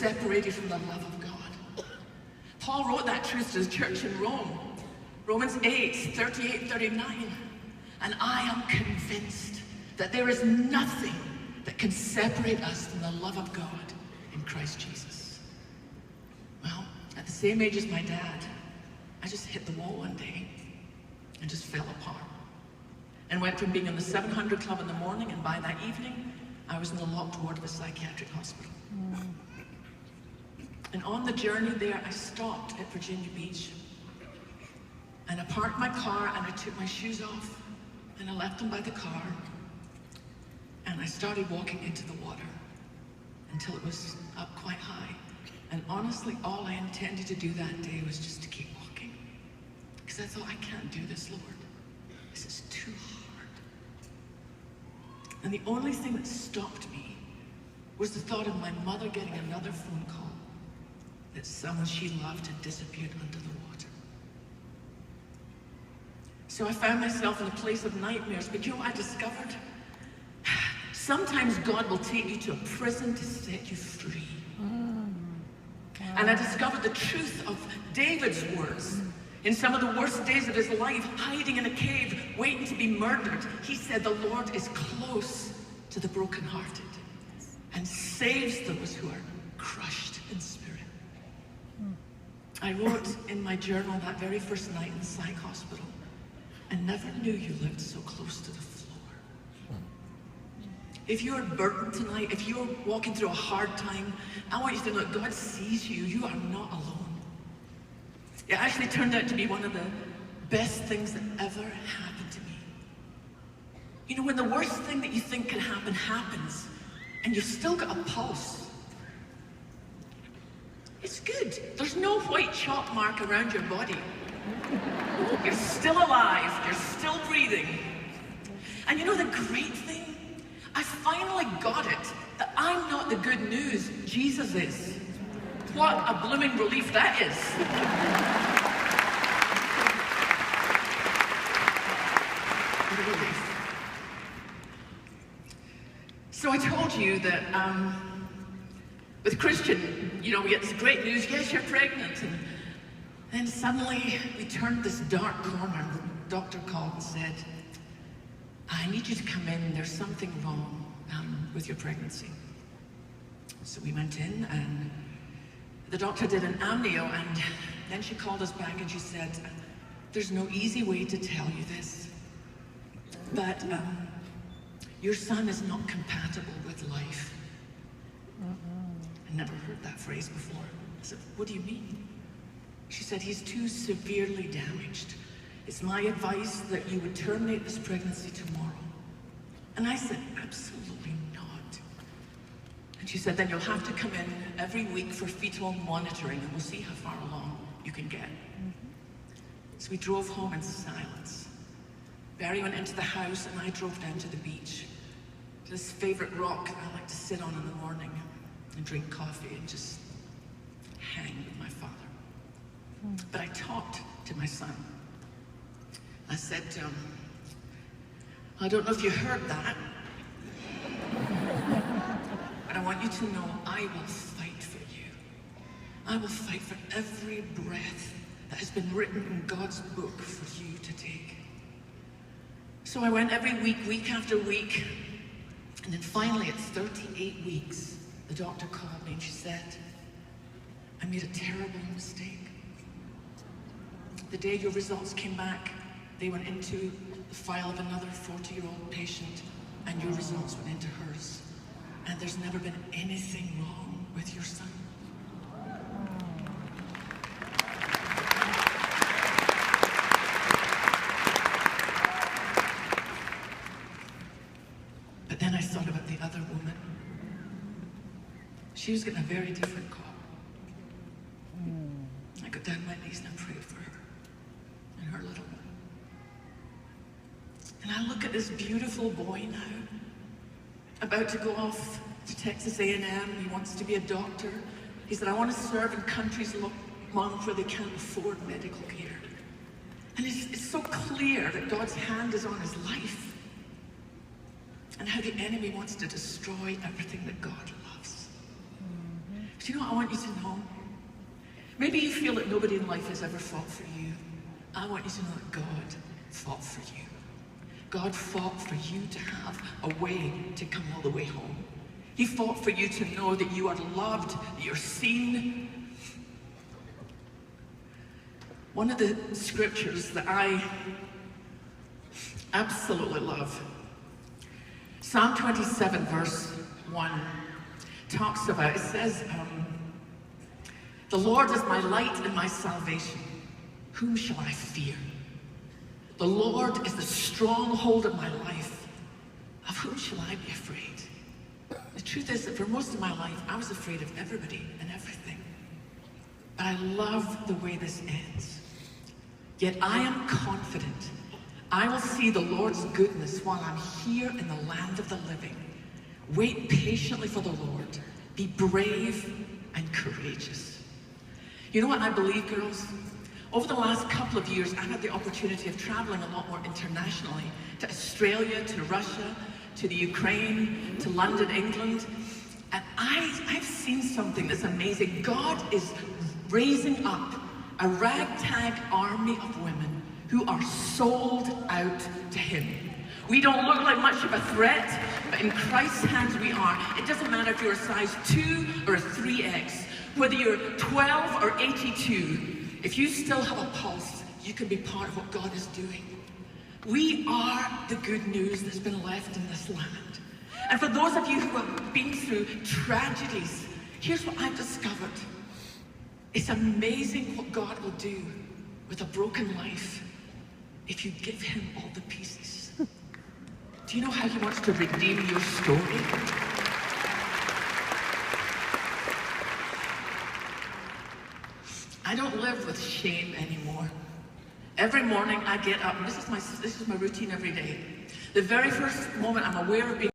separated from the love of God. Paul wrote that truth to the church in Rome. Romans 8, 38, 39. And I am convinced that there is nothing that can separate us from the love of God in Christ Jesus. Well, at the same age as my dad, I just hit the wall one day and just fell apart. And went from being in the 700 Club in the morning, and by that evening, I was in the locked ward of a psychiatric hospital. And on the journey there, I stopped at Virginia Beach. And I parked my car, and I took my shoes off, and I left them by the car. And I started walking into the water until it was up quite high. And honestly, all I intended to do that day was just to keep walking. Because I thought, I can't do this, Lord. This is too hard. And the only thing that stopped me was the thought of my mother getting another phone call that someone she loved had disappeared under the water. So I found myself in a place of nightmares. But you know what I discovered? Sometimes God will take you to a prison to set you free. And I discovered the truth of David's words. In some of the worst days of his life, hiding in a cave, waiting to be murdered, he said, the Lord is close to the brokenhearted and saves those who are crushed in spirit. I wrote in my journal that very first night in the psych hospital, I never knew you lived so close to the floor. If you're burdened tonight, if you're walking through a hard time, I want you to know that God sees you. You are not alone. It actually turned out to be one of the best things that ever happened to me. You know, when the worst thing that you think can happen happens, and you've still got a pulse, it's good. There's no white chalk mark around your body. You're still alive. You're still breathing. And you know the great thing? I finally got it, that I'm not the good news, Jesus is. What a blooming relief that is. What a relief. So I told you that with Christian, you know, we get this great news, yes, you're pregnant. And then suddenly we turned this dark corner. The doctor called and said, I need you to come in, there's something wrong with your pregnancy. So we went in, and the doctor did an amnio, and then she called us back and she said, there's no easy way to tell you this, but your son is not compatible with life. I never heard that phrase before. I said, what do you mean? She said, he's too severely damaged. It's my advice that you would terminate this pregnancy tomorrow. And I said, absolutely not. And she said, then you'll have to come in every week for fetal monitoring, and we'll see how far along you can get. So we drove home in silence. Barry went into the house, and I drove down to the beach. This favorite rock that I like to sit on in the morning and drink coffee and just hang with my father. But I talked to my son. I said to him, I don't know if you heard that, but I want you to know I will fight for you. I will fight for every breath that has been written in God's book for you to take. So I went every week, week after week, and then finally at 38 weeks, the doctor called me and she said, I made a terrible mistake. The day your results came back, they went into the file of another 40-year-old patient, and your results went into hers. And there's never been anything wrong with your son. But then I thought about the other woman. She was getting a very different call. I got down on my knees and I prayed for her and her little one. And I look at this beautiful boy now, about to go off to Texas A&M. He wants to be a doctor. He said, I want to serve in countries among where they can't afford medical care. And it's so clear that God's hand is on his life, and how the enemy wants to destroy everything that God loves. But you know what I want you to know? Maybe you feel that nobody in life has ever fought for you. I want you to know that God fought for you. God fought for you to have a way to come all the way home. He fought for you to know that you are loved, that you're seen. One of the scriptures that I absolutely love, Psalm 27 verse 1 talks about, it says, the Lord is my light and my salvation. Whom shall I fear? The Lord is the stronghold of my life. Of whom shall I be afraid? The truth is that for most of my life, I was afraid of everybody and everything. But I love the way this ends. Yet I am confident I will see the Lord's goodness while I'm here in the land of the living. Wait patiently for the Lord. Be brave and courageous. You know what I believe, girls? Over the last couple of years, I've had the opportunity of traveling a lot more internationally, to Australia, to Russia, to the Ukraine, to London, England. And I've seen something that's amazing. God is raising up a ragtag army of women who are sold out to him. We don't look like much of a threat, but in Christ's hands we are. It doesn't matter if you're a size 2 or a 3X, whether you're 12 or 82, if you still have a pulse, you can be part of what God is doing. We are the good news that's been left in this land. And for those of you who have been through tragedies, here's what I've discovered. It's amazing what God will do with a broken life if you give him all the pieces. Do you know how he wants to redeem your story? I don't live with shame anymore. Every morning I get up, and this is my routine every day. The very first moment I'm aware of being